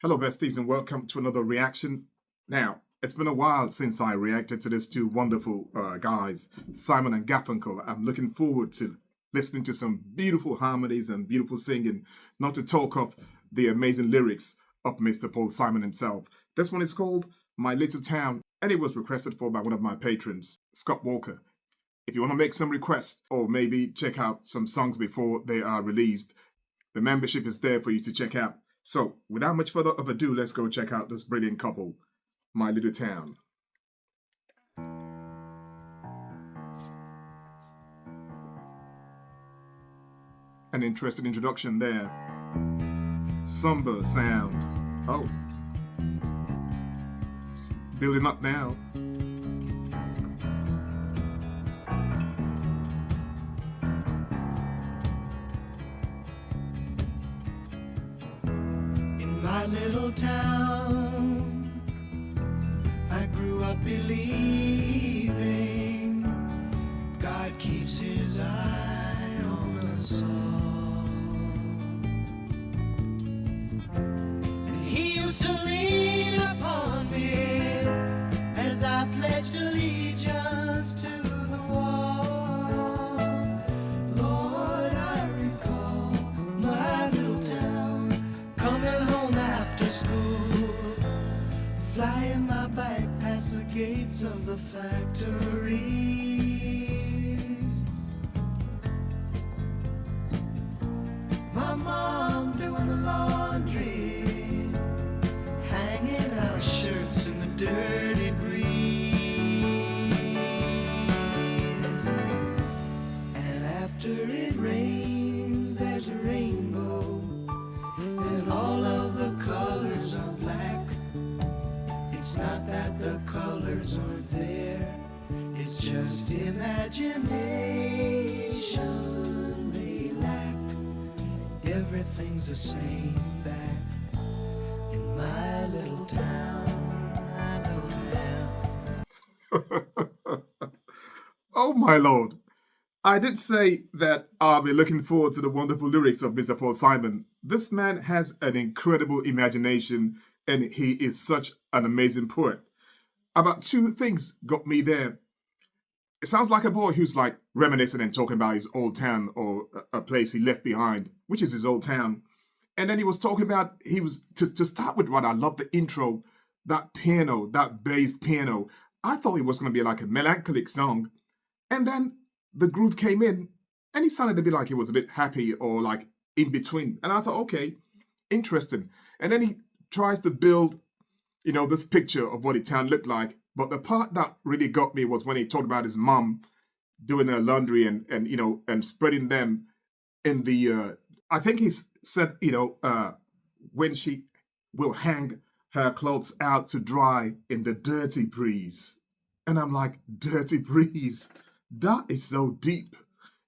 Hello, besties, and welcome to another reaction. Now, it's been a while since I reacted to these two wonderful guys, Simon and Garfunkel. I'm looking forward to listening to some beautiful harmonies and beautiful singing, not to talk of the amazing lyrics of Mr. Paul Simon himself. This one is called My Little Town, and it was requested for by one of my patrons, Scott Walker. If you want to make some requests or maybe check out some songs before they are released, the membership is there for you to check out. So, without much further of ado, let's go check out this brilliant couple, My Little Town. An interesting introduction there. Somber sound. Oh. It's building up now. My little town, I grew up believing God keeps his eye on us all. And he used to lean upon me as I pledged allegiance to the wall. Lord, I recall my little town coming home after school, flying my bike past the gates of the factories. My mom doing the laundry, hanging out shirts in the dirty breeze. And after it rains, there's a rainbow, and all of the colors are black. It's not that the colors aren't there, it's just imagination they lack. Everything's the same back in my little town, my little town. Oh my lord. I did say that I'll be looking forward to the wonderful lyrics of Mr. Paul Simon. This man has an incredible imagination and he is such an amazing poet. About two things got me there. It sounds like a boy who's like reminiscing and talking about his old town or a place he left behind, which is his old town. And then he was talking about, he was, to start with, what I love the intro, that piano, that bass piano. I thought it was going to be like a melancholic song. And then the groove came in and he sounded a bit like he was a bit happy or like in between. And I thought, okay, interesting. And then he tries to build, this picture of what the town looked like. But the part that really got me was when he talked about his mom doing her laundry and spreading them in the, I think he said, when she will hang her clothes out to dry in the dirty breeze. And I'm like, dirty breeze? That is so deep.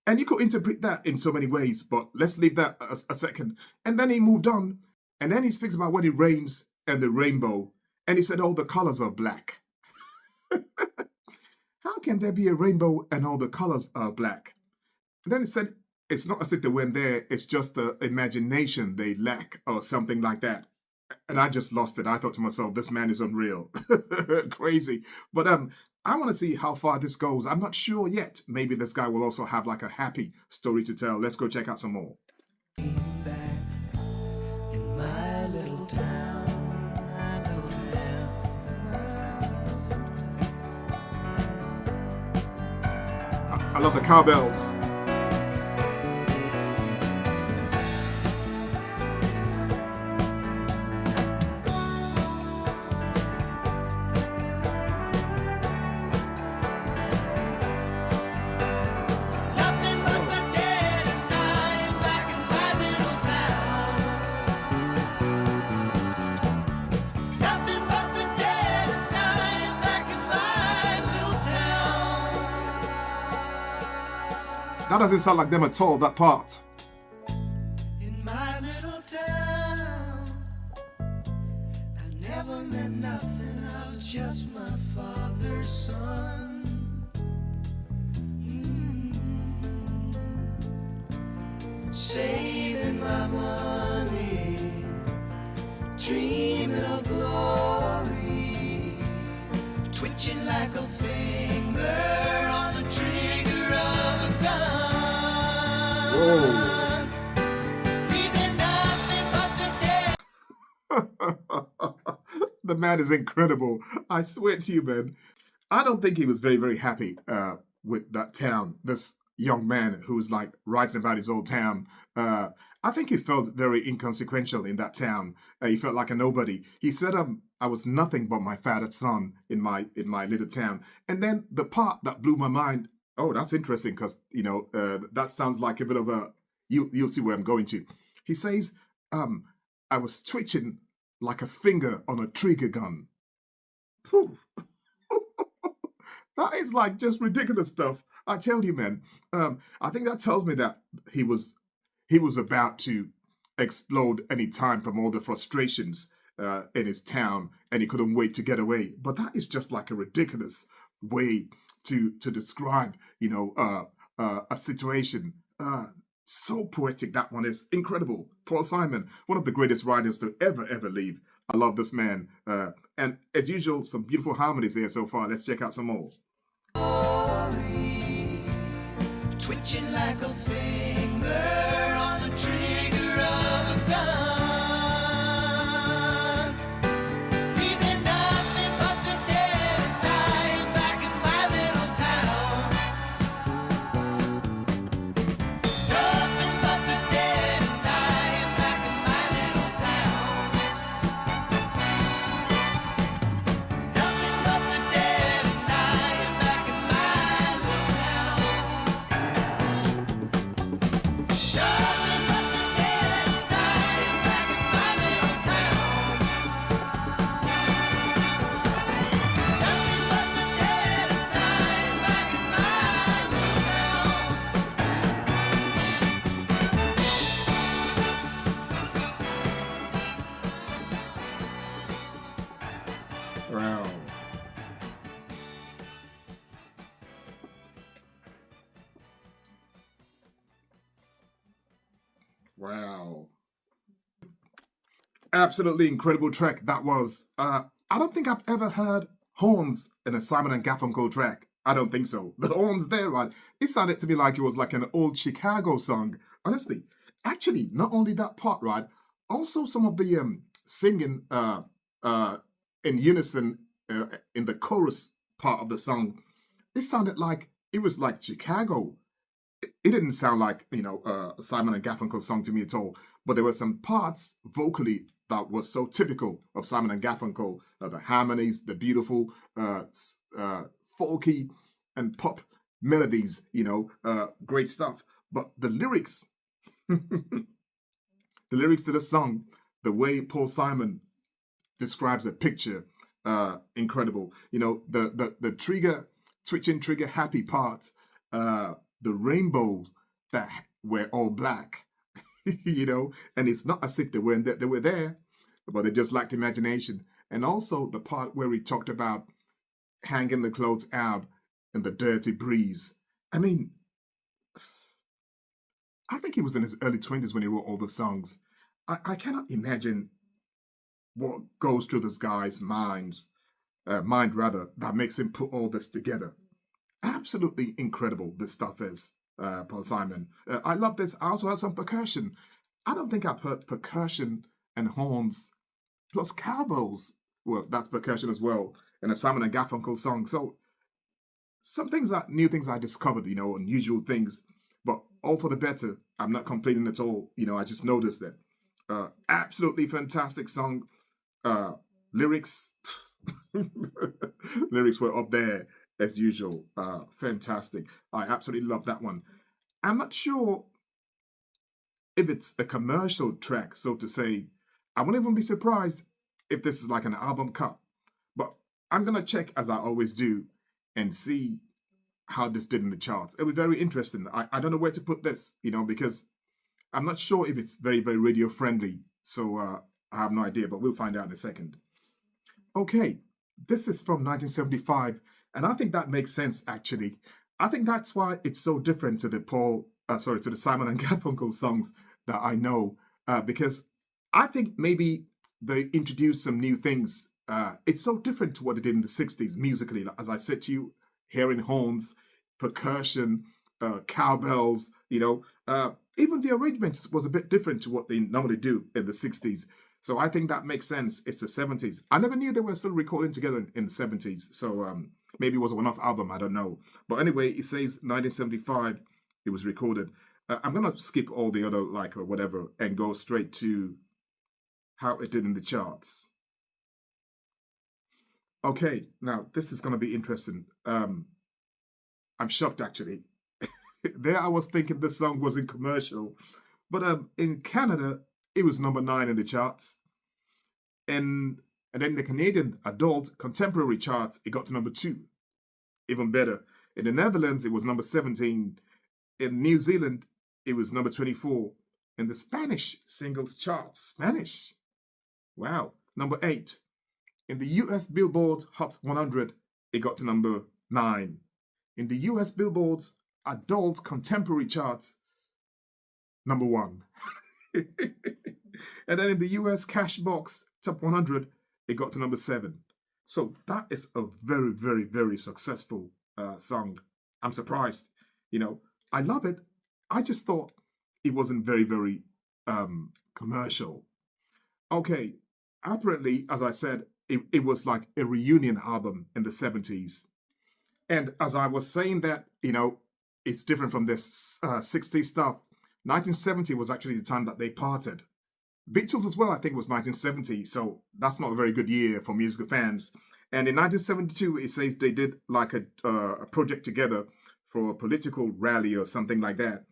And you could interpret that in so many ways, but let's leave that a second. And then he moved on, and then he speaks about when it rains and the rainbow, and he said, all the colors are black. How can there be a rainbow and all the colors are black? And then he said, it's not as if they weren't there, it's just the imagination they lack or something like that. And I just lost it. I thought to myself, this man is unreal. Crazy. But I want to see how far this goes. I'm not sure yet. Maybe this guy will also have like a happy story to tell. Let's go check out some more. Back in my little town, my little I love the cowbells. nothing but the dead and dying back in my little town. Nothing but the dead and dying back in my little town. That doesn't sound like them at all, that part. In my little town, I never meant nothing, I was just my father's son. Saving my money dreaming of glory, twitching like a finger on the trigger of a Whoa. gun, breathing nothing but the dead. The man is incredible. I swear to you, man. I don't think he was very, very happy with that town. This young man who's like writing about his old town. I think he felt very inconsequential in that town. He felt like a nobody. He said, I was nothing but my father's son in my little town." And then the part that blew my mind. Oh, that's interesting because that sounds like a bit of a. You'll see where I'm going to. He says, "I was twitching like a finger on a trigger gun." Phew. That is like just ridiculous stuff. I tell you, man. I think that tells me that he was he was about to explode any time from all the frustrations in his town, and he couldn't wait to get away. But that is just like a ridiculous way to describe, a situation. So poetic that one is incredible. Paul Simon, one of the greatest writers to ever leave. I love this man. And as usual, some beautiful harmonies here so far. Let's check out some more. Twitching like a finger on the trigger of a gun, breathing nothing but the dead and dying back in my little town. Nothing but the dead and dying back in my little town. Nothing but the dead and dying back in my little town. Nothing but the dead and dying back in my little town. Nothing but the dead and dying back in my little town. Wow. Wow. Absolutely incredible track that was. I don't think I've ever heard horns in a Simon and Garfunkel track. I don't think so. The horns there, right? It sounded to me like it was like an old Chicago song. Honestly, actually, not only that part, right? Also, some of the singing uh, in unison in the chorus part of the song. It sounded like it was like Chicago. It didn't sound like a Simon and Garfunkel song to me at all. But there were some parts vocally that was so typical of Simon and Garfunkel. The harmonies, the beautiful folky and pop melodies. Great stuff. But the lyrics, the lyrics to the song, the way Paul Simon describes a picture, incredible. The trigger, twitching trigger happy part, the rainbows that were all black, and it's not as if they were there, but they just lacked imagination. And also the part where he talked about hanging the clothes out in the dirty breeze. I mean, I think he was in his early 20s when he wrote all the songs. I cannot imagine what goes through this guy's mind rather, that makes him put all this together. Absolutely incredible this stuff is, Paul Simon. I love this. I also heard some percussion. I don't think I've heard percussion and horns plus cowbells. Well, that's percussion as well in a Simon and Garfunkel song. So some things are new things I discovered, unusual things, but all for the better. I'm not complaining at all. I just noticed that. Absolutely fantastic song. Lyrics, lyrics were up there as usual. Fantastic. I absolutely love that one. I'm not sure if it's a commercial track, so to say. I wouldn't even be surprised if this is like an album cut. But I'm gonna check as I always do and see how this did in the charts. It'll be very interesting. I don't know where to put this, because I'm not sure if it's very, very radio friendly. So I have no idea, but we'll find out in a second. Okay, this is from 1975, and I think that makes sense actually. I think that's why it's so different to the Simon and Garfunkel songs that I know, because I think maybe they introduced some new things. It's so different to what they did in the 60s musically. As I said to you, hearing horns, percussion, cowbells, even the arrangements was a bit different to what they normally do in the 60s. So I think that makes sense. It's the 70s. I never knew they were still recording together in the 70s. So maybe it was a one-off album. I don't know. But anyway, it says 1975 it was recorded. I'm going to skip all the other like or whatever and go straight to how it did in the charts. Okay, now this is going to be interesting. I'm shocked actually. There I was thinking this song was in commercial, but in Canada it was number 9 in the charts, and then the Canadian adult contemporary charts it got to number 2, even better. In the Netherlands it was number 17. In New Zealand it was number 24. In the Spanish singles charts, Spanish, wow, number 8. In the US Billboard Hot 100 it got to number 9. In the US Billboard's adult contemporary charts, number 1. And then in the US Cashbox Top 100, it got to number 7. So that is a very, very, very successful song. I'm surprised. I love it. I just thought it wasn't very, very commercial. Okay, apparently, as I said, it was like a reunion album in the 70s. And as I was saying that, it's different from this 60s stuff. 1970 was actually the time that they parted. Beatles as well, I think, was 1970, so that's not a very good year for musical fans. And in 1972, it says they did like a project together for a political rally or something like that.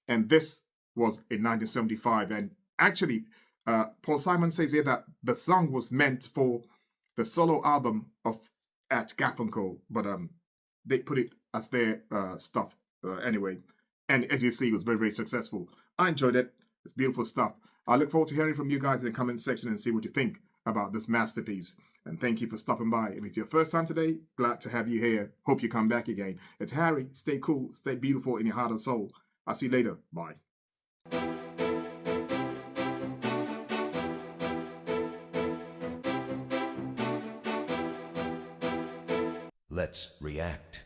And this was in 1975. And actually, Paul Simon says here that the song was meant for the solo album of at Garfunkel, but they put it as their stuff anyway. And as you see, it was very, very successful. I enjoyed it. It's beautiful stuff. I look forward to hearing from you guys in the comment section and see what you think about this masterpiece. And thank you for stopping by. If it's your first time today, glad to have you here. Hope you come back again. It's Harry. Stay cool. Stay beautiful in your heart and soul. I'll see you later. Bye. Let's react.